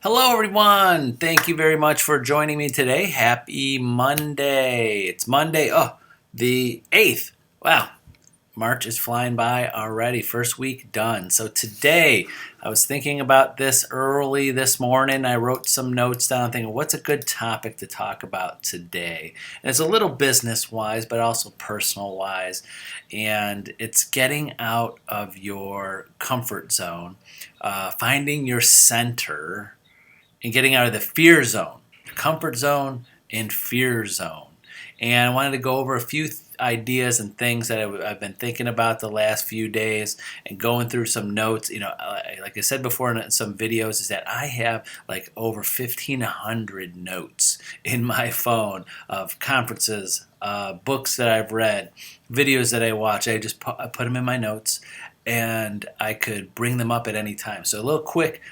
Hello, everyone. Thank you very much for joining me today. Happy Monday. It's Monday, the 8th. Wow, March is flying by already. First week done. So today, I was thinking about this early this morning. I wrote some notes down thinking, what's a good topic to talk about today? And it's a little business-wise, but also personal-wise. And it's getting out of your comfort zone, finding your center, and getting out of the fear zone, comfort zone and fear zone. And I wanted to go over a few ideas and things that I've been thinking about the last few days and going through some notes. Like I said before in some videos, is that I have like over 1,500 notes in my phone of conferences, books that I've read, videos that I watch. I put them in my notes and I could bring them up at any time. So a little quick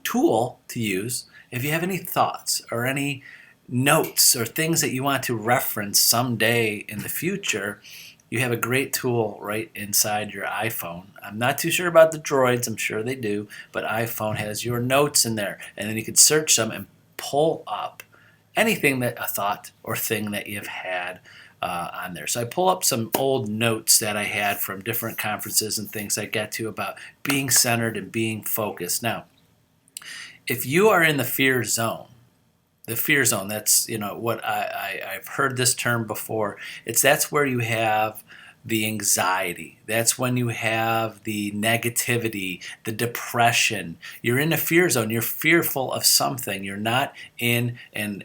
tool to use if you have any thoughts or any notes or things that you want to reference someday in the future. You have a great tool right inside your iPhone. I'm not too sure about the Droids, I'm sure they do, but iPhone has your notes in there, and then you can search them and pull up anything, that a thought or thing that you've had on there. So I pull up some old notes that I had from different conferences and things I get to about being centered and being focused. Now, if you are in the fear zone, that's what I've heard this term before. That's where you have the anxiety. That's when you have the negativity, the depression. You're in a fear zone. You're fearful of something. You're not in a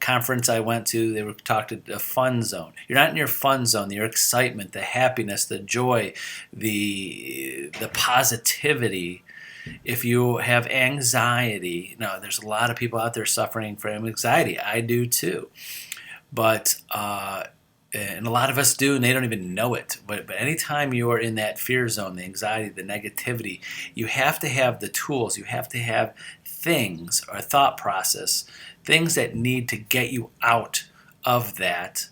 conference I went to. They were talking the fun zone. You're not in your fun zone. Your excitement, the happiness, the joy, the positivity. If you have anxiety, now there's a lot of people out there suffering from anxiety. I do too. But and a lot of us do, and they don't even know it. But anytime you are in that fear zone, the anxiety, the negativity, you have to have the tools. You have to have things or thought process, things that need to get you out of that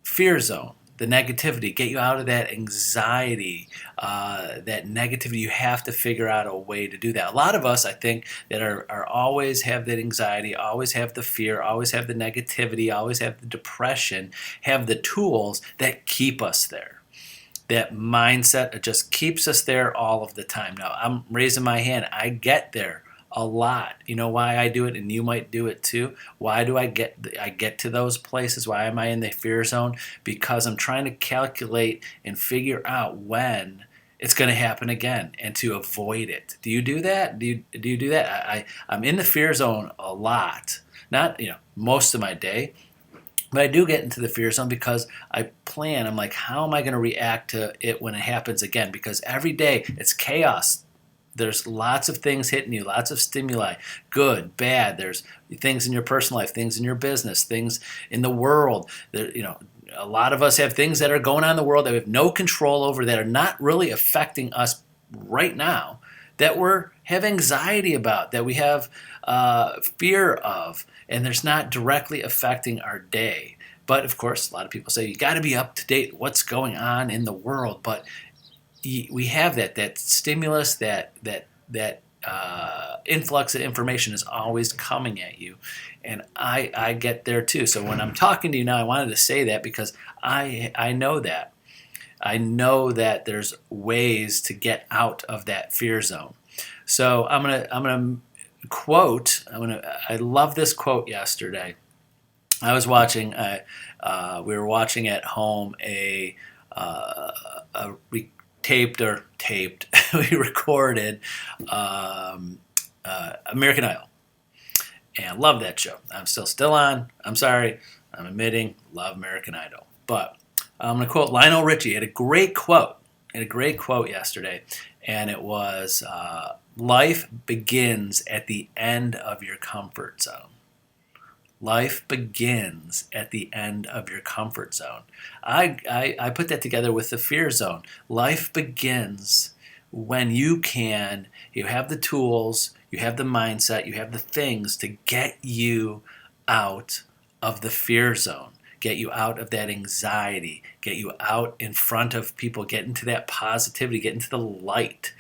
fear zone, the negativity, get you out of that anxiety, that negativity. You have to figure out a way to do that. A lot of us, I think, that are always have that anxiety, always have the fear, always have the negativity, always have the depression, have the tools that keep us there. That mindset just keeps us there all of the time. Now, I'm raising my hand. I get there a lot. You know why I do it, and you might do it too. Why do I get to those places? Why am I in the fear zone? Because I'm trying to calculate and figure out when it's going to happen again and to avoid it. Do you do that? Do you do that? I'm in the fear zone a lot. Not most of my day. But I do get into the fear zone because I plan. I'm like, how am I going to react to it when it happens again? Because every day it's chaos. There's lots of things hitting you, lots of stimuli, good, bad. There's things in your personal life, things in your business, things in the world. A lot of us have things that are going on in the world that we have no control over, that are not really affecting us right now, that we have anxiety about, that we have fear of, and there's not directly affecting our day. But of course, a lot of people say you got to be up to date with what's going on in the world. But we have that stimulus, that influx of information is always coming at you, and I get there too. So when I'm talking to you now, I wanted to say that because I know that. I know that there's ways to get out of that fear zone. So I'm gonna quote. I love this quote yesterday. I was watching. We were watching at home a we recorded American Idol, and I love that show. I'm still on. I'm sorry, I'm admitting, love American Idol. But I'm going to quote Lionel Richie. He had a great quote. Yesterday, and it was, "Life begins at the end of your comfort zone." Life begins at the end of your comfort zone. I put that together with the fear zone. Life begins when you have the tools, you have the mindset, you have the things to get you out of the fear zone, get you out of that anxiety, get you out in front of people, get into that positivity, get into the light.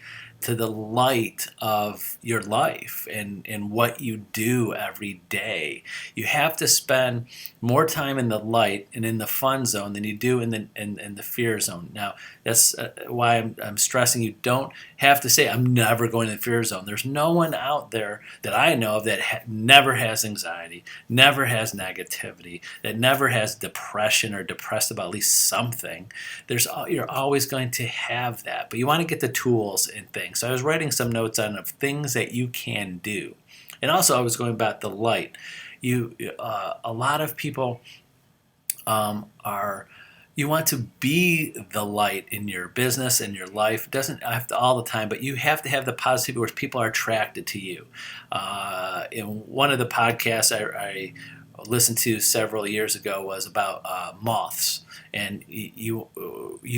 to the light of your life and what you do every day. You have to spend more time in the light and in the fun zone than you do in the fear zone. Now, that's why I'm stressing you don't have to say, I'm never going to the fear zone. There's no one out there that I know of that never has anxiety, never has negativity, that never has depression or depressed about at least something. You're always going to have that, but you want to get the tools and things. So I was writing some notes on of things that you can do, and also I was going about the light. A lot of people are. You want to be the light in your business and your life. It doesn't have to all the time, but you have to have the positivity where people are attracted to you. In one of the podcasts I listened to several years ago was about moths, and you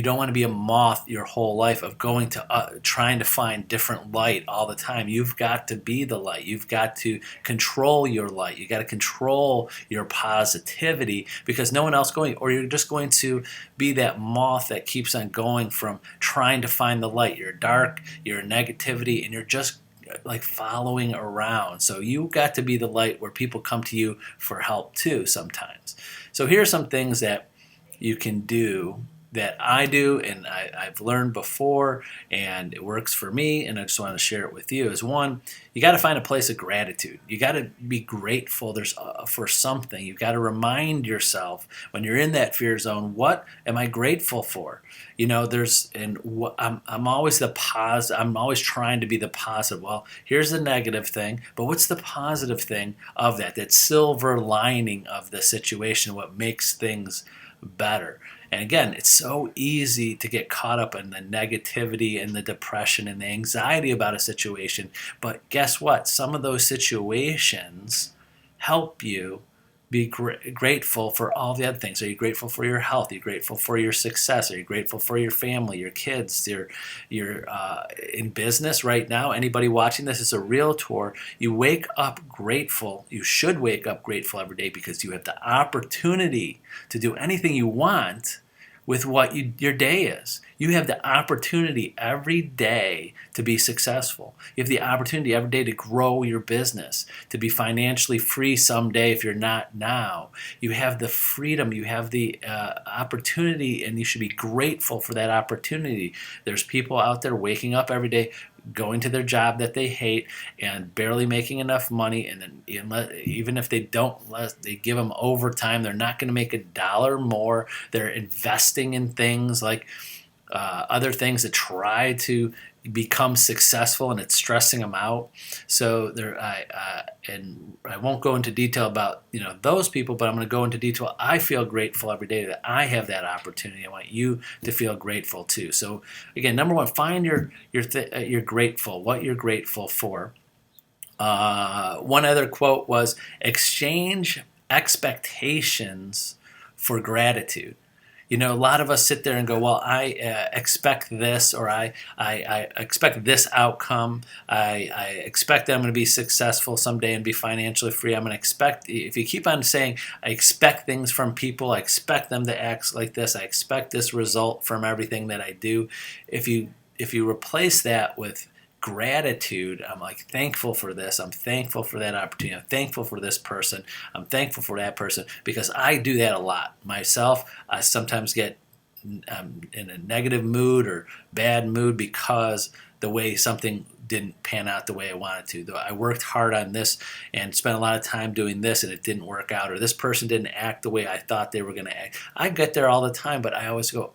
don't want to be a moth your whole life of going to trying to find different light all the time. You've got to be the light. You've got to control your light. You got to control your positivity, because no one else going, or you're just going to be that moth that keeps on going from trying to find the light. You're dark, you're negativity, and you're just like following around. So you got to be the light where people come to you for help too sometimes. So here are some things that you can do that I do and I've learned before, and it works for me, and I just want to share it with you. Is one, you got to find a place of gratitude. You got to be grateful for something. You've got to remind yourself when you're in that fear zone, what am I grateful for? I'm always I'm always trying to be the positive. Well, here's the negative thing, but what's the positive thing of that? That silver lining of the situation, what makes things better. And again, it's so easy to get caught up in the negativity and the depression and the anxiety about a situation. But guess what? Some of those situations help you be grateful for all the other things. Are you grateful for your health? Are you grateful for your success? Are you grateful for your family, your kids? You're in business right now. Anybody watching this is a realtor. You wake up grateful. You should wake up grateful every day, because you have the opportunity to do anything you want with what your day is. You have the opportunity every day to be successful. You have the opportunity every day to grow your business, to be financially free someday if you're not now. You have the freedom, you have the opportunity, and you should be grateful for that opportunity. There's people out there waking up every day, going to their job that they hate and barely making enough money, and then even if they they give them overtime, they're not going to make $1 more. They're investing in things like other things to try to become successful, and it's stressing them out. So and I won't go into detail about those people, but I'm going to go into detail. I feel grateful every day that I have that opportunity. I want you to feel grateful too. So again, number one, find you're grateful, what you're grateful for. One other quote was, exchange expectations for gratitude. A lot of us sit there and go, well, I expect this, or I expect this outcome. I expect that I'm going to be successful someday and be financially free. I'm going to expect, if you keep on saying, I expect things from people, I expect them to act like this, I expect this result from everything that I do. If you replace that with gratitude, I'm like thankful for this, I'm thankful for that opportunity, I'm thankful for this person, I'm thankful for that person, because I do that a lot myself. I sometimes get in a negative mood or bad mood because the way something didn't pan out the way I wanted to. Though I worked hard on this and spent a lot of time doing this and it didn't work out, or this person didn't act the way I thought they were going to act. I get there all the time, but I always go,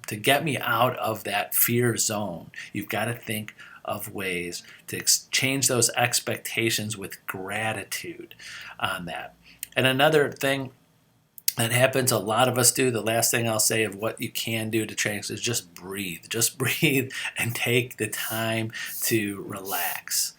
to get me out of that fear zone, you've got to think of ways to change those expectations with gratitude on that. And another thing that happens, a lot of us do, the last thing I'll say of what you can do to change is just breathe. Just breathe and take the time to relax.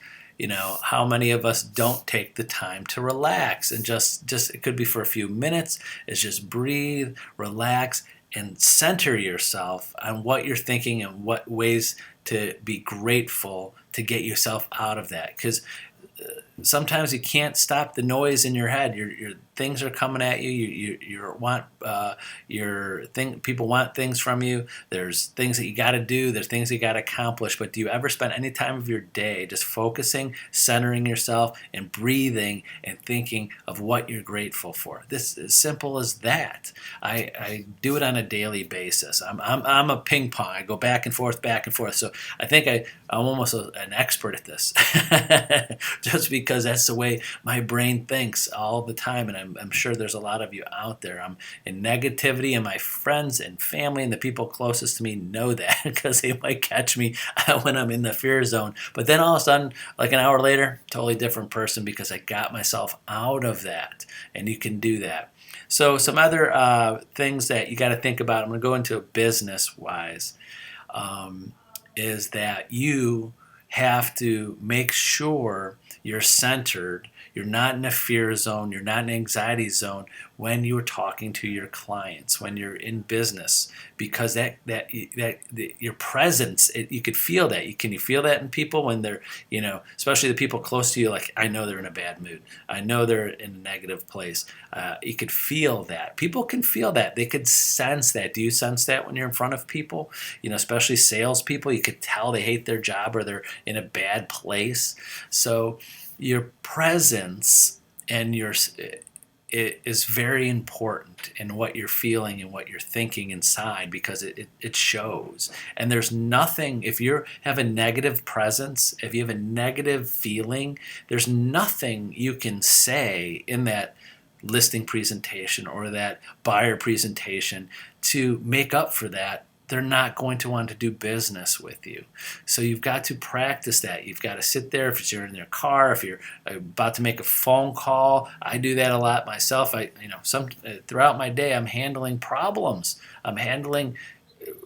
How many of us don't take the time to relax, and just it could be for a few minutes. It's just breathe, relax, and center yourself on what you're thinking and what ways to be grateful to get yourself out of that. Because sometimes you can't stop the noise in your head. Your things are coming at you. You want your thing. People want things from you. There's things that you got to do. There's things you got to accomplish. But do you ever spend any time of your day just focusing, centering yourself, and breathing and thinking of what you're grateful for? This is as simple as that. I do it on a daily basis. I'm a ping pong. I go back and forth, back and forth. So I think I'm almost an expert at this, just because that's the way my brain thinks all the time. And I'm sure there's a lot of you out there. I'm in negativity, and my friends and family and the people closest to me know that because they might catch me when I'm in the fear zone. But then all of a sudden, like an hour later, totally different person because I got myself out of that. And you can do that. So some other things that you got to think about, I'm going to go into business-wise, is that you have to make sure you're centered. You're not in a fear zone. You're not in an anxiety zone when you're talking to your clients, when you're in business, because your presence, you could feel that. Can you feel that in people when they're, especially the people close to you? Like, I know they're in a bad mood. I know they're in a negative place. You could feel that. People can feel that. They could sense that. Do you sense that when you're in front of people? Especially salespeople, you could tell they hate their job or they're in a bad place. So your presence and it is very important in what you're feeling and what you're thinking inside, because it shows. And there's nothing, if you have a negative presence, if you have a negative feeling, there's nothing you can say in that listing presentation or that buyer presentation to make up for that. They're not going to want to do business with you. So you've got to practice that. You've got to sit there if you're in your car, if you're about to make a phone call. I do that a lot myself. Throughout my day, I'm handling problems. I'm handling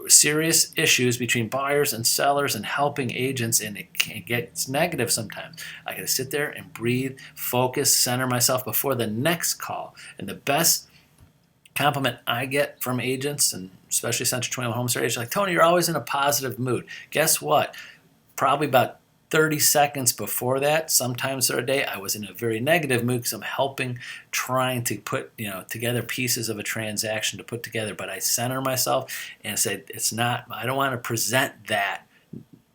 serious issues between buyers and sellers and helping agents, and it gets negative sometimes. I got to sit there and breathe, focus, center myself before the next call. And the best compliment I get from agents, and especially Century 21 HomeStar agents, like, Tony, you're always in a positive mood. Guess what? Probably about 30 seconds before that, sometimes through a day, I was in a very negative mood because I'm helping, trying to put together pieces of a transaction to put together. But I center myself and said, I don't want to present that,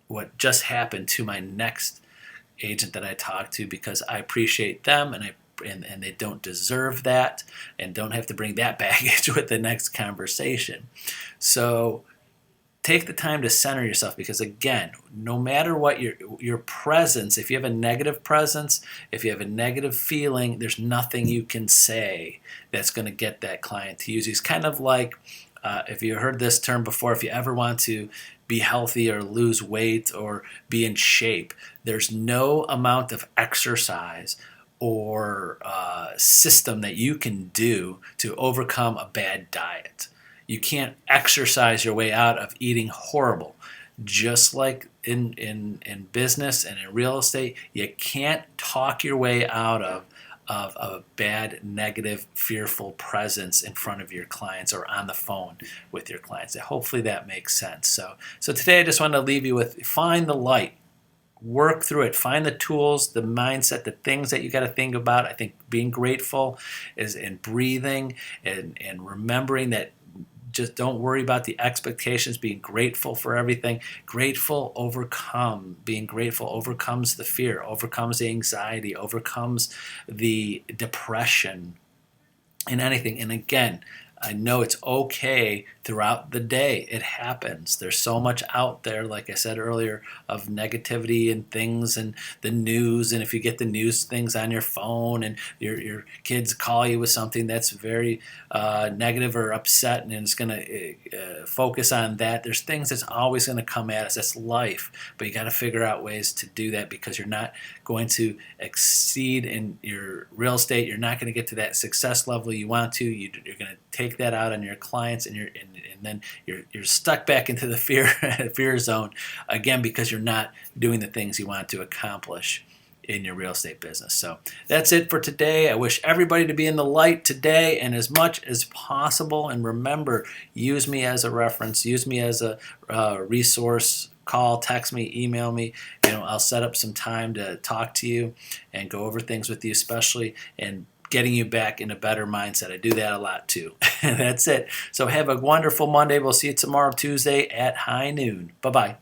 what just happened, to my next agent that I talk to, because I appreciate them and they don't deserve that and don't have to bring that baggage with the next conversation. So take the time to center yourself, because again, no matter what your presence, if you have a negative presence, if you have a negative feeling, there's nothing you can say that's going to get that client to use you. It's kind of like, if you heard this term before, if you ever want to be healthy or lose weight or be in shape, there's no amount of exercise or system that you can do to overcome a bad diet. You can't exercise your way out of eating horrible. Just like in business and in real estate, you can't talk your way out of a bad, negative, fearful presence in front of your clients or on the phone with your clients. Hopefully that makes sense. So today I just wanted to leave you with, find the light. Work through it. Find the tools, the mindset, the things that you got to think about. I think being grateful is in breathing and remembering that. Just don't worry about the expectations. Being grateful for everything. Being grateful overcomes the fear, overcomes the anxiety, overcomes the depression in anything. And again, I know it's okay throughout the day. It happens. There's so much out there, like I said earlier, of negativity and things and the news. And if you get the news things on your phone and your kids call you with something that's very negative or upset, and it's going to focus on that, there's things that's always going to come at us. That's life. But you got to figure out ways to do that, because you're not going to exceed in your real estate. You're not going to get to that success level you want to. You're going to take that out on your clients, and then you're stuck back into the fear zone again, because you're not doing the things you want to accomplish in your real estate business. So that's it for today. I wish everybody to be in the light today and as much as possible. And remember, use me as a reference, use me as a resource. call, text me, email me. I'll set up some time to talk to you and go over things with you, especially and getting you back in a better mindset. I do that a lot too. That's it. So have a wonderful Monday. We'll see you tomorrow, Tuesday at high noon. Bye-bye.